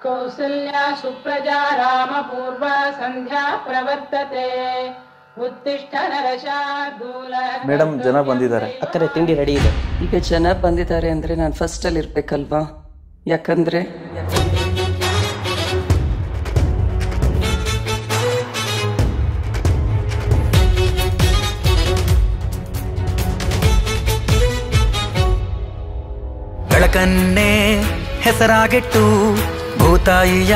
ಕೌಸಲ್ಯಾ ಸುಪ್ರಜಾ ರಾಮ ಪೂರ್ವ ಸಂಧ್ಯಾ ಪ್ರವರ್ತತೆ ಉತ್ತಿಷ್ಠ ನರಶಾರ್ದೂಲ. ಮೇಡಮ್, ಜನ ಬಂದಿದ್ದಾರೆ. ಅಕ್ಕರೆ ತಿಂಡಿ ರೆಡಿ ಇದೆ. ಈಗ ಜನ ಬಂದಿದ್ದಾರೆ ಅಂದರೆ ನಾನು ಫಸ್ಟಲ್ಲಿ ಇರಬೇಕಲ್ವಾ? ಯಾಕಂದರೆ ಬೆಳಕನ್ನೇ ಹೆಸರಾಗಿಟ್ಟು ಭೂತಾಯಿಯ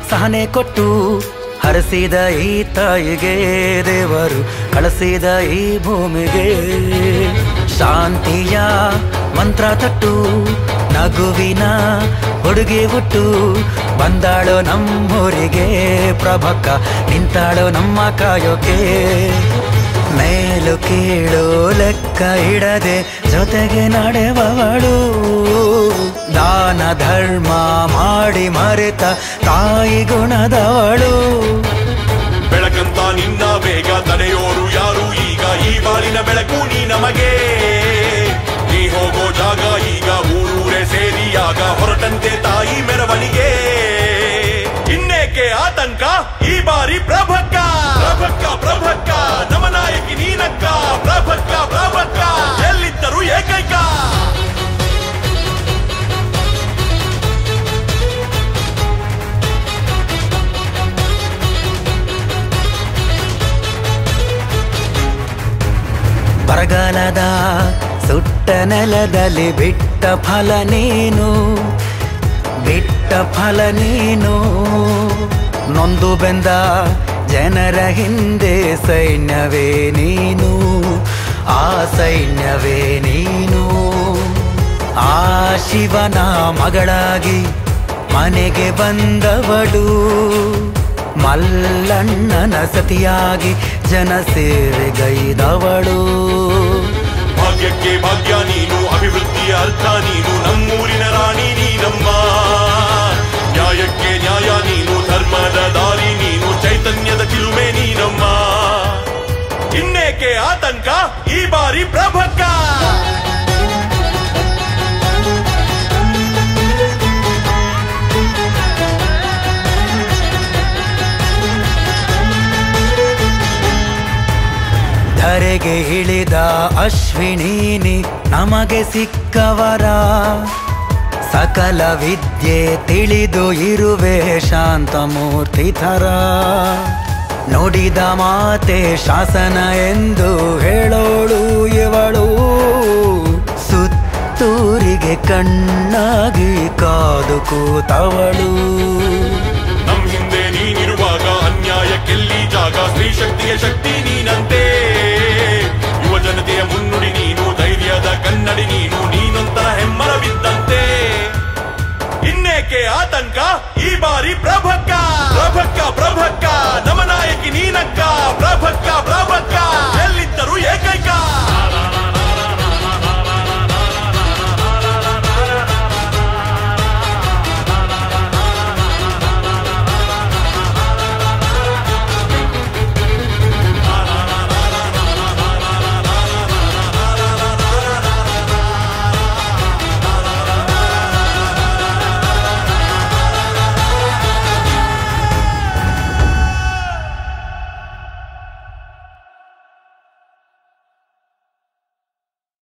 ಸಹನೆ ಕೊಟ್ಟು ಹರಸಿದ ಈ ತಾಯಿಗೆ ದೇವರು ಕಳಿಸಿದ ಈ ಭೂಮಿಗೆ ಶಾಂತಿಯ ಮಂತ್ರ ತಟ್ಟು ನಗುವಿನ ಹುಡುಗಿ ಹುಟ್ಟು ಬಂದಾಳೋ ನಮ್ಮೂರಿಗೆ ಪ್ರಭಕ್ಕ ನಿಂತಾಳೋ ನಮ್ಮ ಕಾಯೋಕೆ ಮೇಲು ಕೀಳು ಲೆಕ್ಕ ಇಡದೆ ಜೊತೆಗೆ ನಡೆವವಳು ದಾನ ಧರ್ಮ ಮಾಡಿ ಮರೆತ ತಾಯಿ ಗುಣದವಳು ಬೆಳಕಂತ ನಿನ್ನ ಬೇಗ ತಡೆಯೋರು ಯಾರು ಈಗ ಈ ಬಾಳಿನ ಬೆಳಕು ನೀ ನಮಗೆ ನೀ ಹೋಗೋ ಜಾಗ ಈಗ ಊರೂರೇ ಸೇರಿಯಾಗ ಹೊರಟಂತೆ ತಾಯಿ ಮೆರವಣಿಗೆ ಇನ್ನೇಕೆ ಆತಂಕ ಈ ಬಾರಿ ಪ್ರಭಕ್ಕ ಪ್ರಭಕ್ಕ ಪ್ರಭಕ್ಕ ನಮ್ಮ ನಾಯಕಿ ನೀನಕ್ಕ ಪ್ರಭಕ್ಕ ಪ್ರಭಕ್ಕ ಎಲ್ಲಿದ್ದರು ಏಕೈಕ ಬರಗಾಲದ ಸುಟ್ಟ ನೆಲದಲ್ಲಿ ಬಿಟ್ಟ ಫಲ ನೀನು ಬಿಟ್ಟ ಫಲ ನೀನು ನೊಂದು ಬೆಂದ ಜನರ ಹಿಂದೆ ಸೈನ್ಯವೇ ನೀನು ಆ ಸೈನ್ಯವೇ ನೀನು ಆ ಶಿವನ ಮಗಳಾಗಿ ಮನೆಗೆ ಬಂದವಳು ಮಲ್ಲಣ್ಣನ ಸತಿಯಾಗಿ ಜನಸೇವೆಗೈದವಳು ಭಾಗ್ಯಕ್ಕೆ ಭಾಗ್ಯ ನೀನು ಅಭಿವೃದ್ಧಿಯ ಅರ್ಥ ನೀನು ನಮ್ಮೂರಿನ ರಾಣಿ ನೀನಮ್ಮ ನ್ಯಾಯಕ್ಕೆ ನ್ಯಾಯ ನೀನು ಧರ್ಮದ ದಾರಿ ನೀನು ಚೈತನ್ಯದ ಚಿಲುಮೆ ನೀನಮ್ಮ ಇನ್ನೇಕೆ ಆತಂಕ ಈ ಬಾರಿ ಪ್ರಭಕ್ಕ ಧರೆಗೆ ಇಳಿದ ಅಶ್ವಿನೀನಿ ನಮಗೆ ಸಿಕ್ಕವರ ಸಕಲ ವಿದ್ಯೆ ತಿಳಿದು ಇರುವೆ ಶಾಂತಮೂರ್ತಿ ಥರ ನುಡಿದ ಮಾತೆ ಶಾಸನ ಎಂದು ಹೇಳೋಳು ಇವಳು ಸುತ್ತೂರಿಗೆ ಕಣ್ಣಾಗಿ ಕಾದು ಕೂತವಳು ನಮ್ ಹಿಂದೆ ನೀನಿರುವಾಗ ಅನ್ಯಾಯಕ್ಕೆಲ್ಲಿ ಜಾಗ ಸ್ತ್ರೀ ಶಕ್ತಿಯ ಶಕ್ತಿ ನೀನಂತೆ ಯುವ ಜನತೆಯ ಮುನ್ನುಡಿ ನೀನು ಧೈರ್ಯದ ಕನ್ನಡಿ ನೀನು